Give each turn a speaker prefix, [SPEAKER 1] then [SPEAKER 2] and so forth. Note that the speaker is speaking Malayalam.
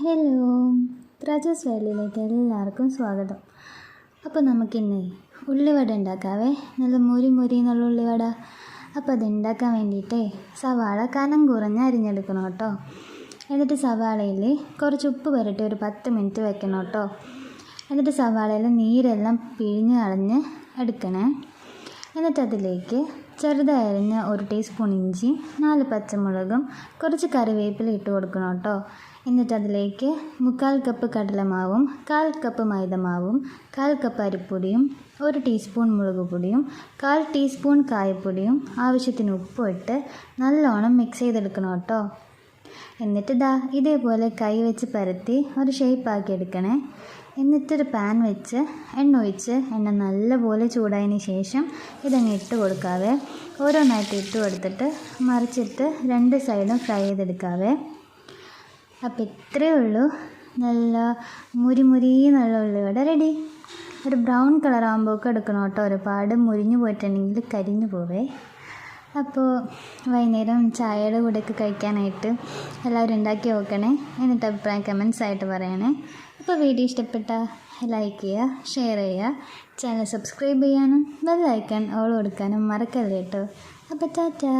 [SPEAKER 1] ഹലോ, ത്രാജസ് വേലിയിലേക്ക് എല്ലാവർക്കും സ്വാഗതം. അപ്പോൾ നമുക്കിന്ന് ഉള്ളിവട ഉണ്ടാക്കാവേ. നല്ല മുരി എന്നുള്ള ഉള്ളിവട. അപ്പോൾ അത് ഉണ്ടാക്കാൻ വേണ്ടിയിട്ട് സവാള കനം കുറഞ്ഞ് അരിഞ്ഞെടുക്കണം കേട്ടോ. എന്നിട്ട് സവാളയിൽ കുറച്ച് ഉപ്പ് പുരട്ടി ഒരു 10 മിനിറ്റ് വെക്കണം കേട്ടോ. എന്നിട്ട് സവാളയിൽ നീരെല്ലാം പിഴിഞ്ഞ് കളഞ്ഞ് എടുക്കണേ. എന്നിട്ട് അതിലേക്ക് ചെറുതായി അരിഞ്ഞ 1 ടീസ്പൂൺ ഇഞ്ചി, 4 പച്ചമുളകും കുറച്ച് കറിവേപ്പില ഇട്ട് കൊടുക്കണം കേട്ടോ. എന്നിട്ട് അതിലേക്ക് 1/4 കപ്പ് കടലമാവും, 1/4 കപ്പ് മൈദമാവും, 1/4 കപ്പ് അരിപ്പൊടിയും, 1 ടീസ്പൂൺ മുളക് പൊടിയും, 1/4 ടീസ്പൂൺ കായപ്പൊടിയും, ആവശ്യത്തിന് ഉപ്പും ഇട്ട് നല്ലോണം മിക്സ് ചെയ്തെടുക്കണം കേട്ടോ. എന്നിട്ട് ഇതേപോലെ കൈ വെച്ച് പരത്തി ഒരു ഷേപ്പാക്കി എടുക്കണേ. എന്നിട്ടൊരു പാൻ വെച്ച് എണ്ണ ഒഴിച്ച് എണ്ണ നല്ലപോലെ ചൂടായതിന് ശേഷം ഇതങ്ങ് ഇട്ട് കൊടുക്കാവേ. ഓരോന്നായിട്ട് ഇട്ട് കൊടുത്തിട്ട് മറിച്ചിട്ട് 2 സൈഡും ഫ്രൈ ചെയ്തെടുക്കാവേ. അപ്പോൾ ഇത്രയേ ഉള്ളൂ. നല്ല മുരി എന്നുള്ള ഉള്ളിവട റെഡി. ഒരു ബ്രൗൺ കളർ ആകുമ്പോഴൊക്കെ എടുക്കണം കേട്ടോ. ഒരുപാട് മുരിഞ്ഞു പോയിട്ടുണ്ടെങ്കിൽ കരിഞ്ഞു പോവേ. അപ്പോൾ വൈകുന്നേരം ചായയുടെ കൂടെയൊക്കെ കഴിക്കാനായിട്ട് എല്ലാവരും ഉണ്ടാക്കി നോക്കണേ. എന്നിട്ട് അഭിപ്രായം കമൻസ് ആയിട്ട് പറയണേ. അപ്പോൾ വീഡിയോ ഇഷ്ടപ്പെട്ടാൽ ലൈക്ക് ചെയ്യുക, ഷെയർ ചെയ്യുക, ചാനൽ സബ്സ്ക്രൈബ് ചെയ്യാനും ബെൽ ഐക്കൺ ഓൾ കൊടുക്കാനും മറക്കല്ലേ കേട്ടോ. അപ്പോൾ ടാറ്റാ.